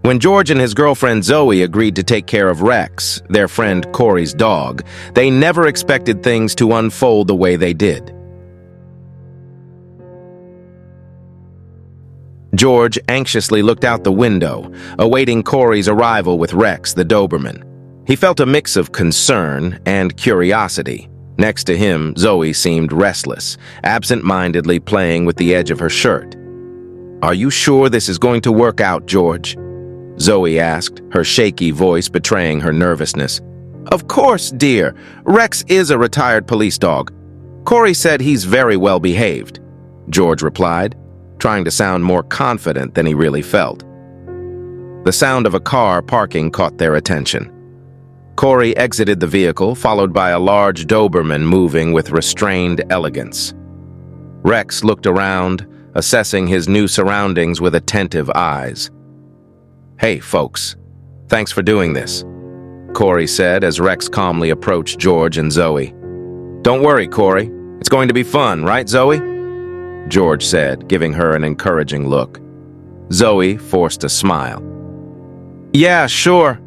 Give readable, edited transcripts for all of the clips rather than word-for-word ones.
When George and his girlfriend Zoe agreed to take care of Rex, their friend Corey's dog, they never expected things to unfold the way they did. George anxiously looked out the window, awaiting Corey's arrival with Rex, the Doberman. He felt a mix of concern and curiosity. Next to him, Zoe seemed restless, absent-mindedly playing with the edge of her shirt. "Are you sure this is going to work out, George?" Zoe asked, her shaky voice betraying her nervousness. "Of course, dear. Rex is a retired police dog. Corey said he's very well behaved," George replied, trying to sound more confident than he really felt. The sound of a car parking caught their attention. Corey exited the vehicle, followed by a large Doberman moving with restrained elegance. Rex looked around, assessing his new surroundings with attentive eyes. "Hey, folks. Thanks for doing this," Corey said as Rex calmly approached George and Zoe. "Don't worry, Corey. It's going to be fun, right, Zoe?" George said, giving her an encouraging look. Zoe forced a smile. "Yeah, sure."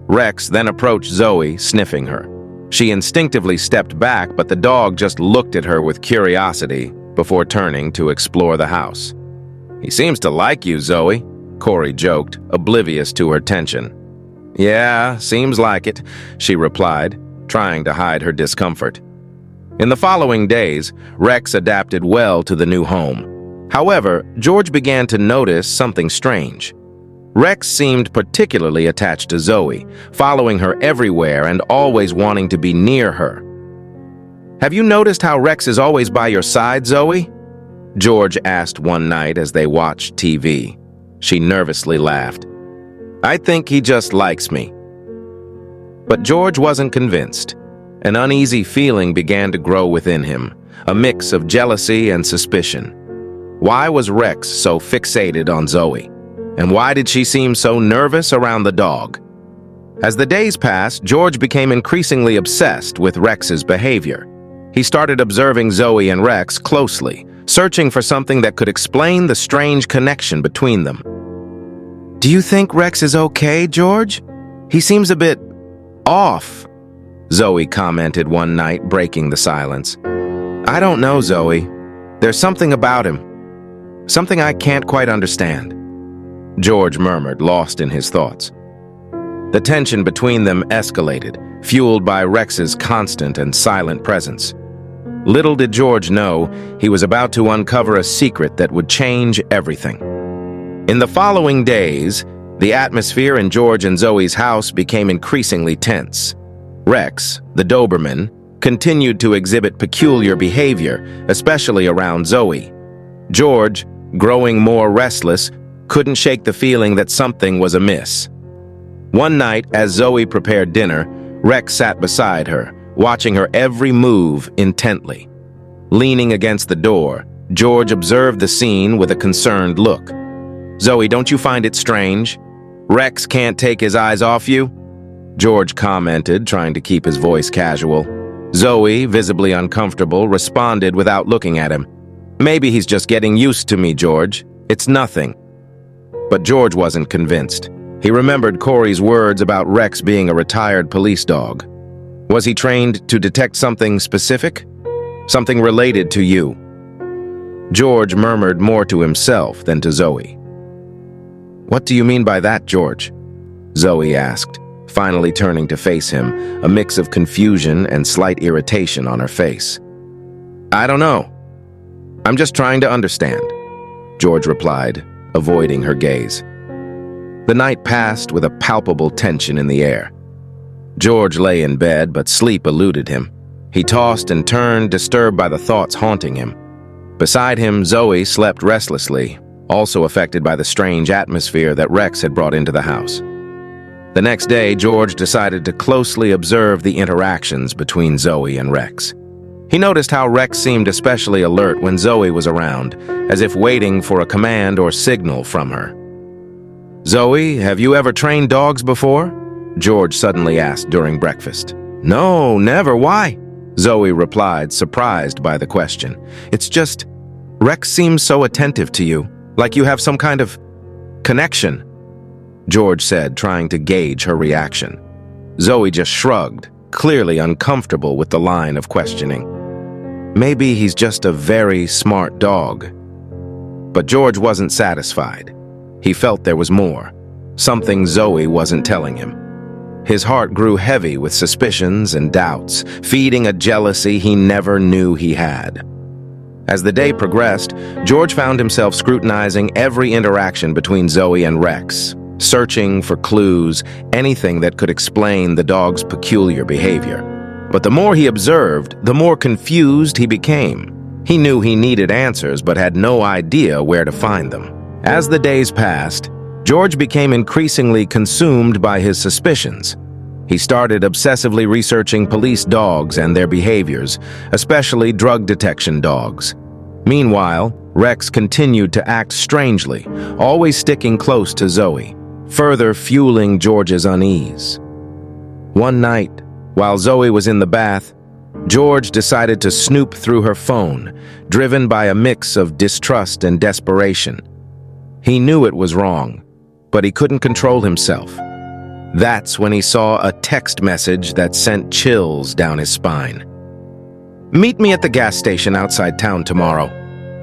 Rex then approached Zoe, sniffing her. She instinctively stepped back, but the dog just looked at her with curiosity before turning to explore the house. "He seems to like you, Zoe," Corey joked, oblivious to her tension. "Yeah, seems like it," she replied, trying to hide her discomfort. In the following days, Rex adapted well to the new home. However, George began to notice something strange. Rex seemed particularly attached to Zoe, following her everywhere and always wanting to be near her. "Have you noticed how Rex is always by your side, Zoe?" George asked one night as they watched TV. She nervously laughed. "I think he just likes me." But George wasn't convinced. An uneasy feeling began to grow within him, a mix of jealousy and suspicion. Why was Rex so fixated on Zoe? And why did she seem so nervous around the dog? As the days passed, George became increasingly obsessed with Rex's behavior. He started observing Zoe and Rex closely, searching for something that could explain the strange connection between them. "Do you think Rex is okay, George? He seems a bit off," Zoe commented one night, breaking the silence. "I don't know, Zoe. There's something about him. Something I can't quite understand," George murmured, lost in his thoughts. The tension between them escalated, fueled by Rex's constant and silent presence. Little did George know, he was about to uncover a secret that would change everything. In the following days, the atmosphere in George and Zoe's house became increasingly tense. Rex, the Doberman, continued to exhibit peculiar behavior, especially around Zoe. George, growing more restless, couldn't shake the feeling that something was amiss. One night, as Zoe prepared dinner, Rex sat beside her, watching her every move intently. Leaning against the door, George observed the scene with a concerned look. "Zoe, don't you find it strange? Rex can't take his eyes off you?" George commented, trying to keep his voice casual. Zoe, visibly uncomfortable, responded without looking at him. "Maybe he's just getting used to me, George. It's nothing." But George wasn't convinced. He remembered Corey's words about Rex being a retired police dog. Was he trained to detect something specific? Something related to you? George murmured more to himself than to Zoe. "What do you mean by that, George?" Zoe asked, finally turning to face him, a mix of confusion and slight irritation on her face. "I don't know. I'm just trying to understand," George replied, avoiding her gaze. The night passed with a palpable tension in the air. George lay in bed, but sleep eluded him. He tossed and turned, disturbed by the thoughts haunting him. Beside him, Zoe slept restlessly, also affected by the strange atmosphere that Rex had brought into the house. The next day, George decided to closely observe the interactions between Zoe and Rex. He noticed how Rex seemed especially alert when Zoe was around, as if waiting for a command or signal from her. "Zoe, have you ever trained dogs before?" George suddenly asked during breakfast. "No, never. Why?" Zoe replied, surprised by the question. "It's just, Rex seems so attentive to you, like you have some kind of connection." George said, trying to gauge her reaction. Zoe just shrugged, clearly uncomfortable with the line of questioning. Maybe he's just a very smart dog. But George wasn't satisfied. He felt there was more, something Zoe wasn't telling him. His heart grew heavy with suspicions and doubts, feeding a jealousy he never knew he had. As the day progressed, George found himself scrutinizing every interaction between Zoe and Rex, searching for clues, anything that could explain the dog's peculiar behavior. But the more he observed, the more confused he became. He knew he needed answers, but had no idea where to find them. As the days passed, George became increasingly consumed by his suspicions. He started obsessively researching police dogs and their behaviors, especially drug detection dogs. Meanwhile, Rex continued to act strangely, always sticking close to Zoe, further fueling George's unease. One night, while Zoe was in the bath, George decided to snoop through her phone, driven by a mix of distrust and desperation. He knew it was wrong, but he couldn't control himself. That's when he saw a text message that sent chills down his spine. "Meet me at the gas station outside town tomorrow.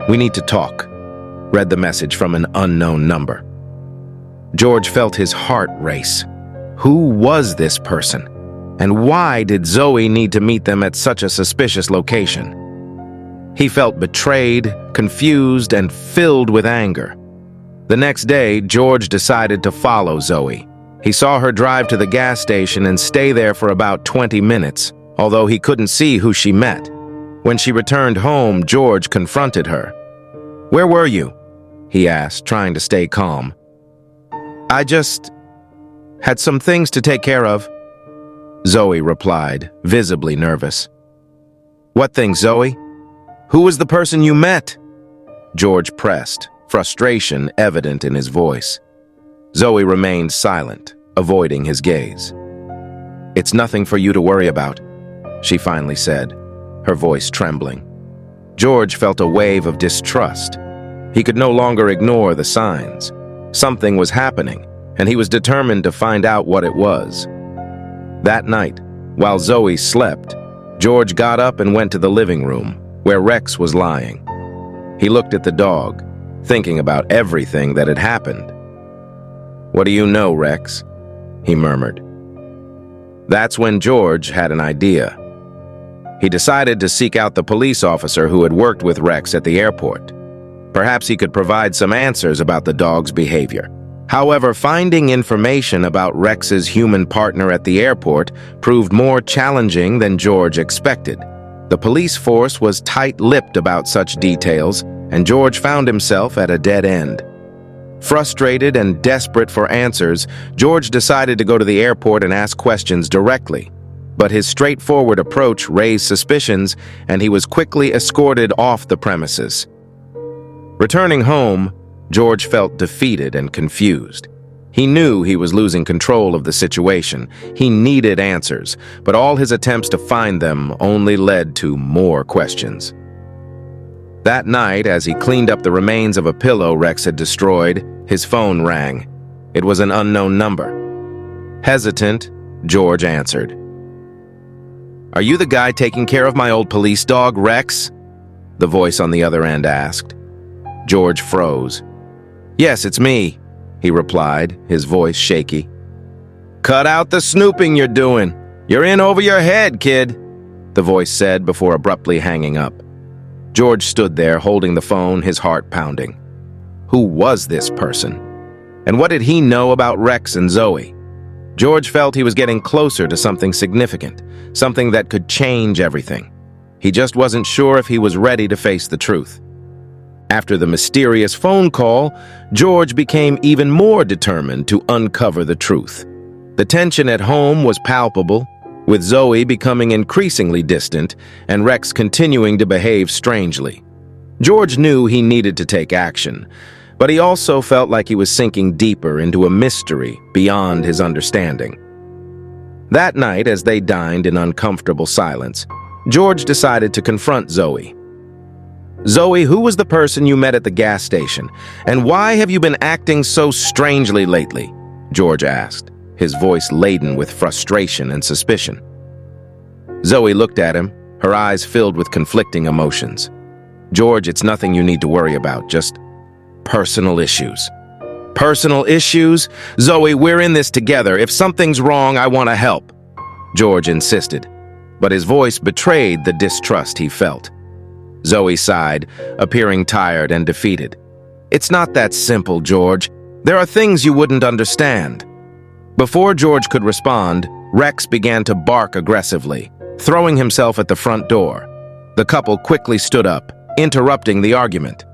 We need to talk," read the message from an unknown number. George felt his heart race. Who was this person? And why did Zoe need to meet them at such a suspicious location? He felt betrayed, confused, and filled with anger. The next day, George decided to follow Zoe. He saw her drive to the gas station and stay there for about 20 minutes, although he couldn't see who she met. When she returned home, George confronted her. "Where were you?" he asked, trying to stay calm. "I just had some things to take care of," Zoe replied, visibly nervous. "What things, Zoe? Who was the person you met?" George pressed, frustration evident in his voice. Zoe remained silent, avoiding his gaze. "It's nothing for you to worry about," she finally said, her voice trembling. George felt a wave of distrust. He could no longer ignore the signs. Something was happening, and he was determined to find out what it was. That night, while Zoe slept, George got up and went to the living room, where Rex was lying. He looked at the dog, thinking about everything that had happened. "What do you know, Rex?" he murmured. That's when George had an idea. He decided to seek out the police officer who had worked with Rex at the airport. Perhaps he could provide some answers about the dog's behavior. However, finding information about Rex's human partner at the airport proved more challenging than George expected. The police force was tight-lipped about such details, and George found himself at a dead end. Frustrated and desperate for answers, George decided to go to the airport and ask questions directly. But his straightforward approach raised suspicions, and he was quickly escorted off the premises. Returning home, George felt defeated and confused. He knew he was losing control of the situation. He needed answers, but all his attempts to find them only led to more questions. That night, as he cleaned up the remains of a pillow Rex had destroyed, his phone rang. It was an unknown number. Hesitant, George answered. "Are you the guy taking care of my old police dog, Rex?" the voice on the other end asked. George froze. "Yes, it's me," he replied, his voice shaky. "Cut out the snooping you're doing. You're in over your head, kid," the voice said before abruptly hanging up. George stood there, holding the phone, his heart pounding. Who was this person? And what did he know about Rex and Zoe? George felt he was getting closer to something significant, something that could change everything. He just wasn't sure if he was ready to face the truth. After the mysterious phone call, George became even more determined to uncover the truth. The tension at home was palpable, with Zoe becoming increasingly distant and Rex continuing to behave strangely. George knew he needed to take action, but he also felt like he was sinking deeper into a mystery beyond his understanding. That night, as they dined in uncomfortable silence, George decided to confront Zoe. "Zoe, who was the person you met at the gas station? And why have you been acting so strangely lately? George asked, his voice laden with frustration and suspicion. Zoe looked at him, her eyes filled with conflicting emotions. George, it's nothing you need to worry about, just personal issues. Personal issues? Zoe, we're in this together. If something's wrong, I want to help. George insisted, but his voice betrayed the distrust he felt. Zoe sighed, appearing tired and defeated. It's not that simple, George. There are things you wouldn't understand. Before George could respond, Rex began to bark aggressively, throwing himself at the front door. The couple quickly stood up, interrupting the argument.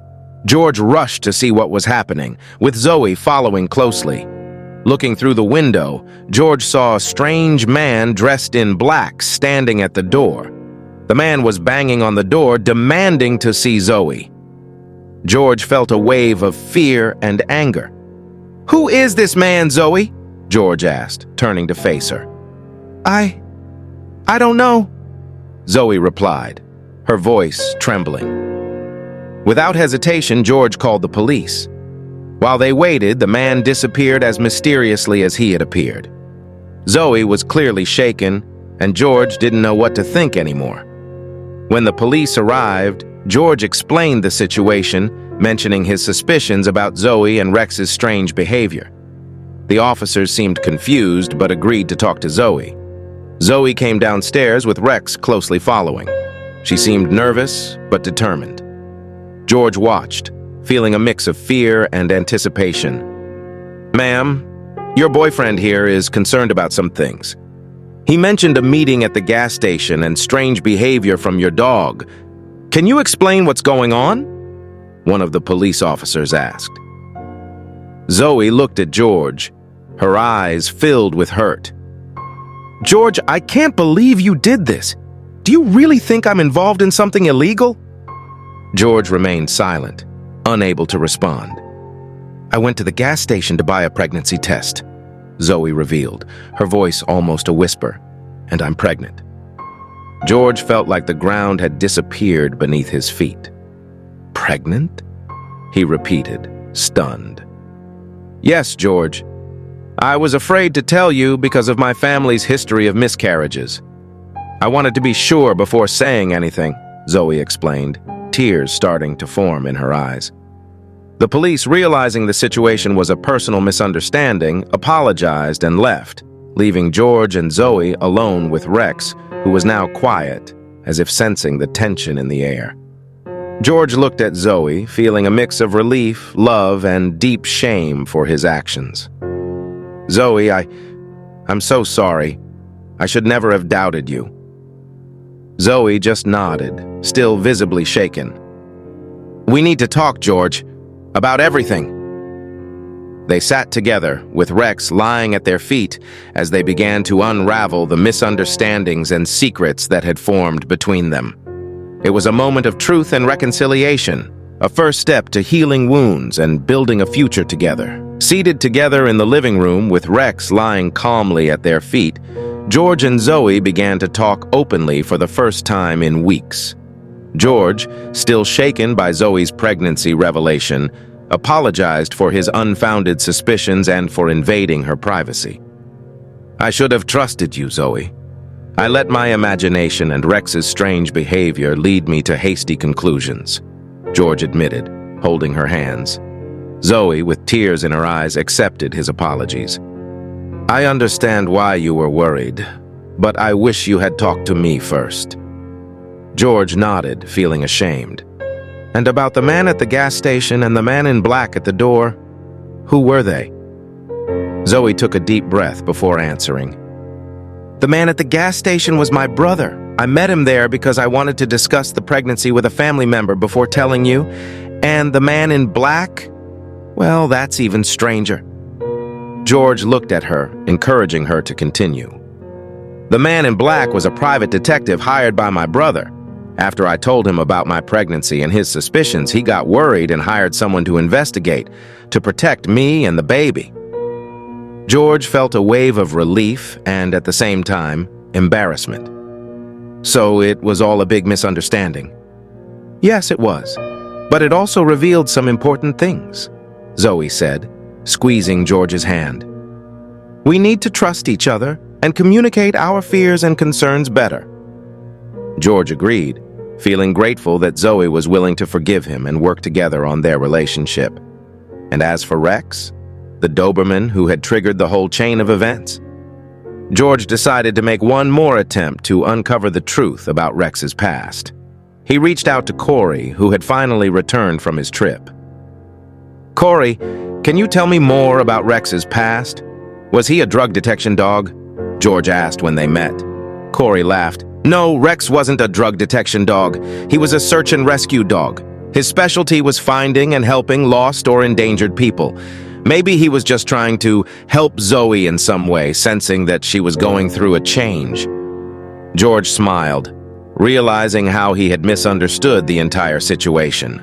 George rushed to see what was happening, with Zoe following closely. Looking through the window, George saw a strange man dressed in black standing at the door. The man was banging on the door, demanding to see Zoe. George felt a wave of fear and anger. "Who is this man, Zoe?" George asked, turning to face her. I don't know," Zoe replied, her voice trembling. Without hesitation, George called the police. While they waited, the man disappeared as mysteriously as he had appeared. Zoe was clearly shaken, and George didn't know what to think anymore. When the police arrived, George explained the situation, mentioning his suspicions about Zoe and Rex's strange behavior. The officers seemed confused but agreed to talk to Zoe. Zoe came downstairs with Rex closely following. She seemed nervous but determined. George watched, feeling a mix of fear and anticipation. "Ma'am, your boyfriend here is concerned about some things. He mentioned a meeting at the gas station and strange behavior from your dog. Can you explain what's going on?" one of the police officers asked. Zoe looked at George, her eyes filled with hurt. "George, I can't believe you did this. Do you really think I'm involved in something illegal?" George remained silent, unable to respond. "I went to the gas station to buy a pregnancy test," Zoe revealed, her voice almost a whisper, "and I'm pregnant." George felt like the ground had disappeared beneath his feet. "Pregnant?" he repeated, stunned. "Yes, George. I was afraid to tell you because of my family's history of miscarriages. I wanted to be sure before saying anything," Zoe explained, tears starting to form in her eyes. The police, realizing the situation was a personal misunderstanding, apologized and left, leaving George and Zoe alone with Rex, who was now quiet, as if sensing the tension in the air. George looked at Zoe, feeling a mix of relief, love, and deep shame for his actions. "Zoe, I'm so sorry. I should never have doubted you." Zoe just nodded, still visibly shaken. "We need to talk, George, about everything." They sat together, with Rex lying at their feet as they began to unravel the misunderstandings and secrets that had formed between them. It was a moment of truth and reconciliation, a first step to healing wounds and building a future together. Seated together in the living room with Rex lying calmly at their feet, George and Zoe began to talk openly for the first time in weeks. George, still shaken by Zoe's pregnancy revelation, apologized for his unfounded suspicions and for invading her privacy. "I should have trusted you, Zoe. I let my imagination and Rex's strange behavior lead me to hasty conclusions," George admitted, holding her hands. Zoe, with tears in her eyes, accepted his apologies. "I understand why you were worried, but I wish you had talked to me first." George nodded, feeling ashamed. "And about the man at the gas station and the man in black at the door, who were they?" Zoe took a deep breath before answering. "The man at the gas station was my brother. I met him there because I wanted to discuss the pregnancy with a family member before telling you. And the man in black? Well, that's even stranger." George looked at her, encouraging her to continue. "The man in black was a private detective hired by my brother. After I told him about my pregnancy and his suspicions, he got worried and hired someone to investigate, to protect me and the baby." George felt a wave of relief and, at the same time, embarrassment. "So it was all a big misunderstanding?" "Yes, it was. But it also revealed some important things," Zoe said, squeezing George's hand. We need to trust each other and communicate our fears and concerns better." George agreed, feeling grateful that Zoe was willing to forgive him and work together on their relationship. And as for Rex, the Doberman who had triggered the whole chain of events, George decided to make one more attempt to uncover the truth about Rex's past. He reached out to Corey, who had finally returned from his trip. "Corey, can you tell me more about Rex's past? Was he a drug detection dog?" George asked when they met. Corey laughed. "No, Rex wasn't a drug detection dog. He was a search and rescue dog. His specialty was finding and helping lost or endangered people. Maybe he was just trying to help Zoe in some way, sensing that she was going through a change." George smiled, realizing how he had misunderstood the entire situation.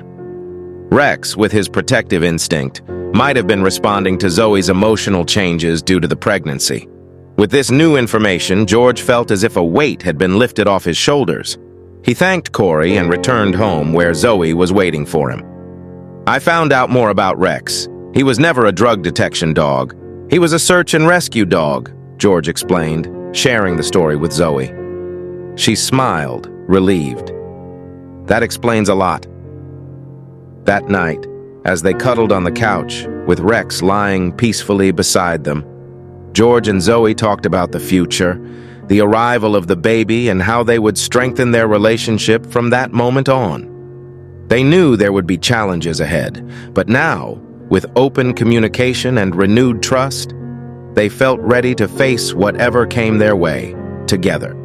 Rex, with his protective instinct, might have been responding to Zoe's emotional changes due to the pregnancy. With this new information, George felt as if a weight had been lifted off his shoulders. He thanked Corey and returned home where Zoe was waiting for him. "I found out more about Rex. He was never a drug detection dog. He was a search and rescue dog," George explained, sharing the story with Zoe. She smiled, relieved. "That explains a lot." That night, as they cuddled on the couch, with Rex lying peacefully beside them, George and Zoe talked about the future, the arrival of the baby, and how they would strengthen their relationship from that moment on. They knew there would be challenges ahead, but now, with open communication and renewed trust, they felt ready to face whatever came their way together.